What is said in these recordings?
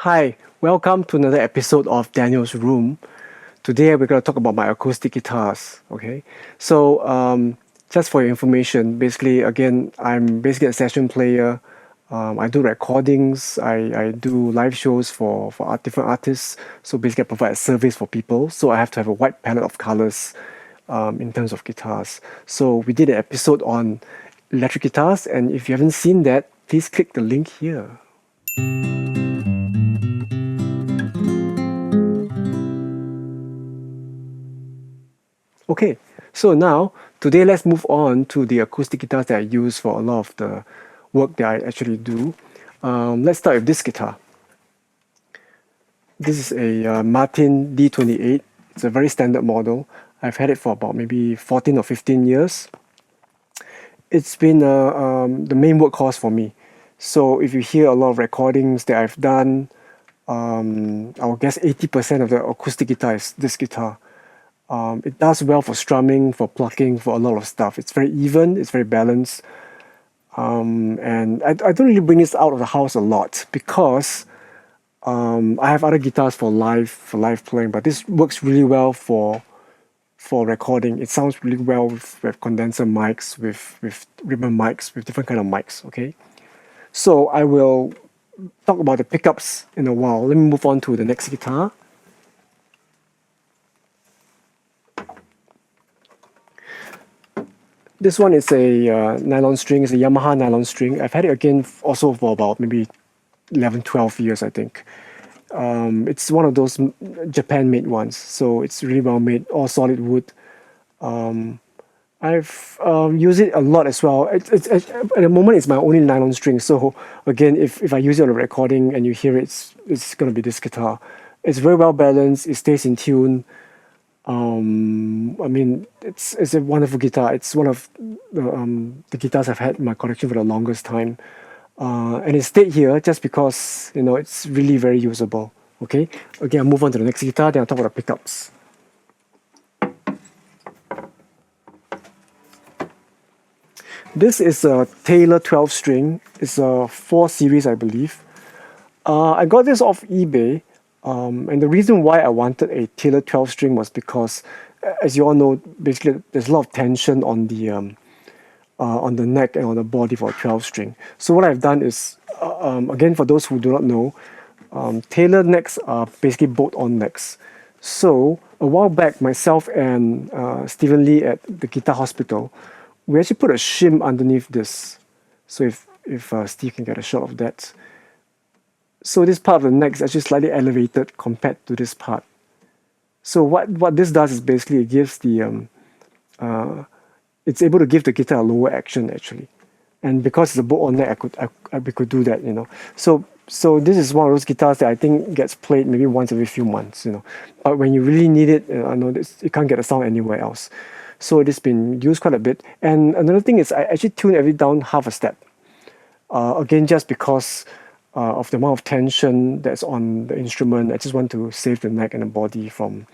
Hi, welcome to another episode of Daniel's Room. Today we're going to talk about my acoustic guitars. Okay, so just for your information, basically, again, I'm basically a session player. I do recordings. I do live shows for different artists. So basically, I provide a service for people. So I have to have a wide palette of colors in terms of guitars. So we did an episode on electric guitars, and if you haven't seen that, please click the link here. Okay, so now today let's move on to the acoustic guitars that I use for a lot of the work that I actually do. Let's start with this guitar. This is a Martin D28. It's a very standard model. I've had it for about maybe 14 or 15 years. It's been the main workhorse for me. So if you hear a lot of recordings that I've done, I would guess 80% of the acoustic guitar is this guitar. It does well for strumming, for plucking, for a lot of stuff. It's very even, it's very balanced. And I don't really bring this out of the house a lot because I have other guitars for live playing, but this works really well for recording. It sounds really well with condenser mics, with ribbon mics, with different kind of mics, okay? So I will talk about the pickups in a while. Let me move on to the next guitar. This one is a nylon string. It's a Yamaha nylon string. I've had it again also for about maybe 11, 12 years, I think. It's one of those Japan-made ones, so it's really well made, all solid wood. I've used it a lot as well. At the moment, it's my only nylon string. So again, if I use it on a recording and you hear it, it's going to be this guitar. It's very well balanced. It stays in tune. I mean, it's a wonderful guitar. It's one of the guitars I've had in my collection for the longest time. And it stayed here just because, it's really very usable. Okay, I'll move on to the next guitar, then I'll talk about the pickups. This is a Taylor 12 string. It's a 4 series, I believe. I got this off eBay. And the reason why I wanted a Taylor 12 string was because, as you all know, basically there's a lot of tension on the neck and on the body for a 12 string. So what I've done is, again, for those who do not know, Taylor necks are basically bolt-on necks. So a while back, myself and Stephen Lee at the Guitar Hospital, we actually put a shim underneath this. So if Steve can get a shot of that. So this part of the neck is actually slightly elevated compared to this part. So what this does is basically it gives it's able to give the guitar a lower action actually, and because it's a bolt-on neck, we could do that, So this is one of those guitars that I think gets played maybe once every few months, But when you really need it, I know you can't get a sound anywhere else. So it has been used quite a bit. And another thing is I actually tune every down half a step. Again, just because of the amount of tension that's on the instrument. I just want to save the neck and the body from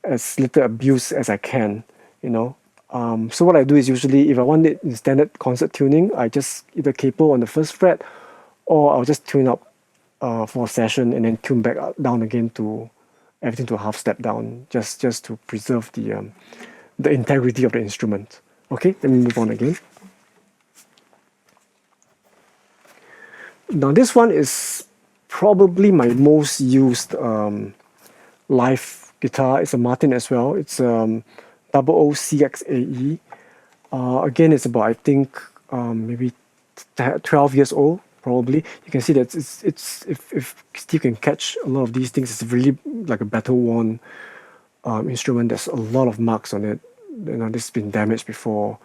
as little abuse as I can, So what I do is usually, if I want it in standard concert tuning, I just either capo on the first fret, or I'll just tune up for a session and then tune back down again to everything to a half step down, just to preserve the integrity of the instrument. Okay, let me move on again. Now this one is probably my most used live guitar. It's a Martin as well. It's 00CXAE. Again, it's about, I think, maybe 12 years old, probably. You can see that it's if Steve can catch a lot of these things, it's really like a battle-worn instrument. There's a lot of marks on it. This has been damaged before.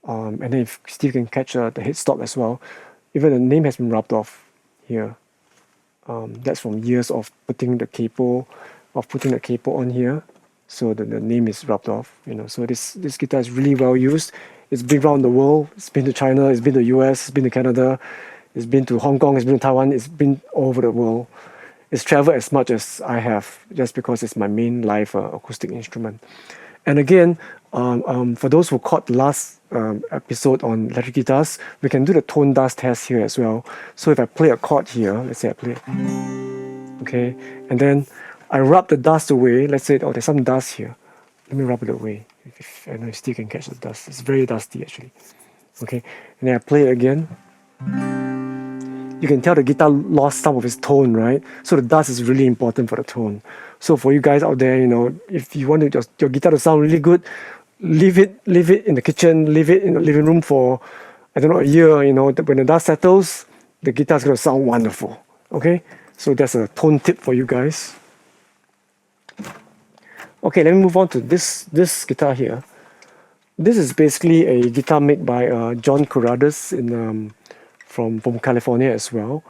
And then if Steve can catch the headstock as well, even the name has been rubbed off here. That's from years of putting the capo on here, so the name is rubbed off. So this guitar is really well used. It's been around the world. It's been to China. It's been to US. It's been to Canada. It's been to Hong Kong. It's been to Taiwan. It's been all over the world. It's traveled as much as I have, just because it's my main live acoustic instrument. And again, for those who caught the last episode on electric guitars, we can do the tone dust test here as well. So if I play a chord here, let's say I play, okay, and then I rub the dust away. Let's say, oh, there's some dust here. Let me rub it away. I know you still can catch the dust. It's very dusty actually. Okay, and then I play it again. You can tell the guitar lost some of its tone, right? So the dust is really important for the tone. So for you guys out there, you know, if you want your guitar to sound really good, leave it in the kitchen, leave it in the living room for, I don't know, a year. You know, when the dust settles, the guitar's gonna sound wonderful. Okay, so that's a tone tip for you guys. Okay, let me move on to this guitar here. This is basically a guitar made by John Corrales from California as well.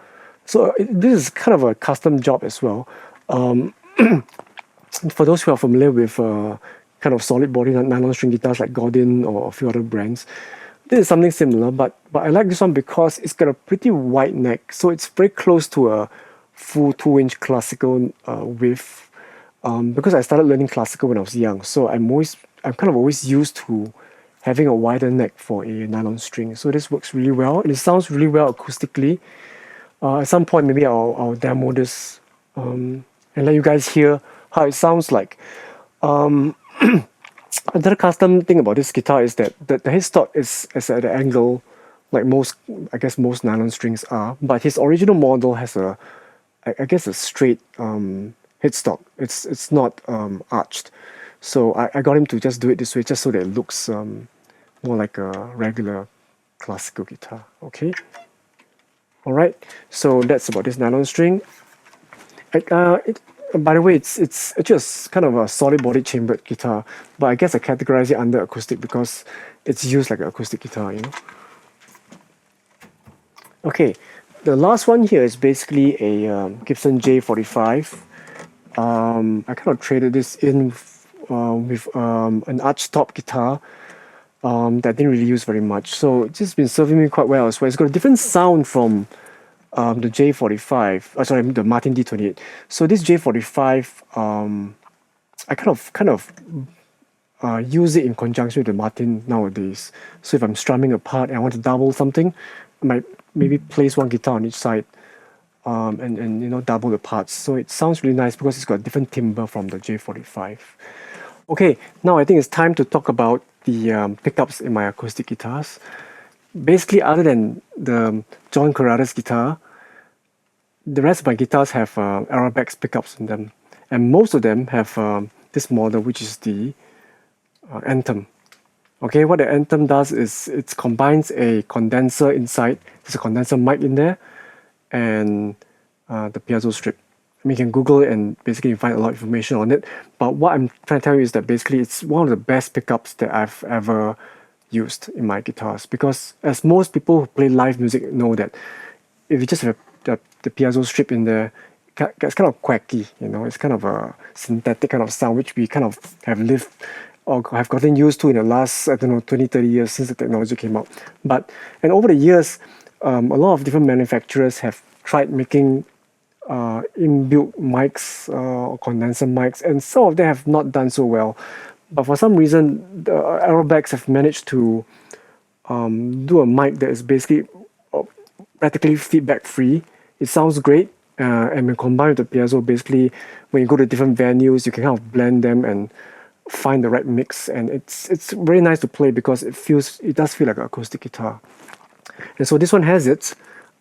So this is kind of a custom job as well. For those who are familiar with kind of solid body nylon string guitars like Gordon or a few other brands, this is something similar, but I like this one because it's got a pretty wide neck, so it's very close to a full 2-inch classical width. Because I started learning classical when I was young, so I'm kind of always used to having a wider neck for a nylon string. So this works really well, and it sounds really well acoustically. At some point, maybe I'll demo this and let you guys hear how it sounds like. Another custom thing about this guitar is that the headstock is at an angle, like most nylon strings are. But his original model has a straight headstock. It's not arched. So I got him to just do it this way, just so that it looks more like a regular classical guitar. Okay. All right. So that's about this nylon string. By the way, it's just kind of a solid body chambered guitar, but I guess I categorize it under acoustic because it's used like an acoustic guitar, you know. Okay, the last one here is basically a Gibson J45. I kind of traded this in with an archtop guitar that I didn't really use very much. So it's just been serving me quite well as well. It's got a different sound from the J45. Sorry, the Martin D28. So this J45, I kind of use it in conjunction with the Martin nowadays. So if I'm strumming a part and I want to double something, I might maybe place one guitar on each side. And you know, double the parts. So it sounds really nice because it's got a different timbre from the J45. Okay, now I think it's time to talk about the pickups in my acoustic guitars. Basically, other than the John Corrales guitar, the rest of my guitars have Arabex pickups in them. And most of them have this model, which is the Anthem. Okay, what the Anthem does is it combines a condenser inside. There's a condenser mic in there, and the piezo strip. I mean, you can Google it and basically find a lot of information on it. But what I'm trying to tell you is that basically it's one of the best pickups that I've ever used in my guitars. Because as most people who play live music know that if you just have the piezo strip in there, it's kind of quacky, you know. It's kind of a synthetic kind of sound which we kind of have lived or have gotten used to in the last, I don't know, 20, 30 years since the technology came out. And over the years, a lot of different manufacturers have tried making inbuilt mics or condenser mics, and some of them have not done so well. But for some reason, the Arabex have managed to do a mic that is basically practically feedback free. It sounds great, and when combined with the piezo, basically when you go to different venues, you can kind of blend them and find the right mix, and it's very nice to play because it does feel like an acoustic guitar. And so this one has it.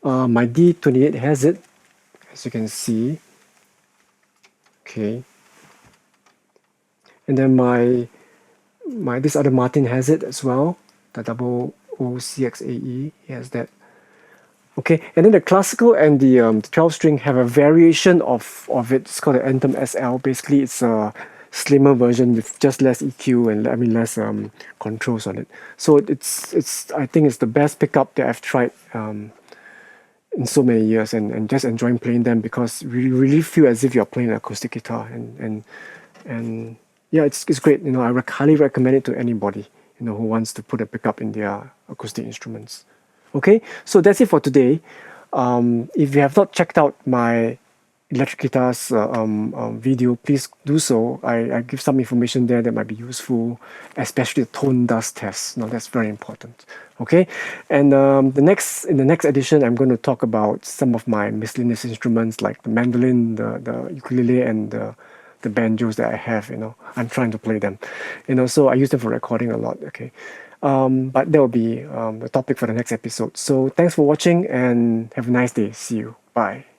My D28 has it, as you can see. Okay. And then my this other Martin has it as well. The double OCXAE, he has that. Okay, and then the classical and the 12-string have a variation of it. It's called the Anthem SL. Basically, it's a slimmer version with just less EQ and less controls on it. So I think it's the best pickup that I've tried in so many years, and just enjoying playing them because you really feel as if you're playing an acoustic guitar, and yeah, it's great. You know, I highly recommend it to anybody, you know, who wants to put a pickup in their acoustic instruments. Okay, so that's it for today. If you have not checked out my electric guitars video, please do so. I give some information there that might be useful, especially the tone dust test. Now that's very important. Okay, and in the next edition, I'm going to talk about some of my miscellaneous instruments like the mandolin, the ukulele, and the banjos that I have. I'm trying to play them. So I use them for recording a lot. Okay, but that will be the topic for the next episode. So thanks for watching and have a nice day. See you. Bye.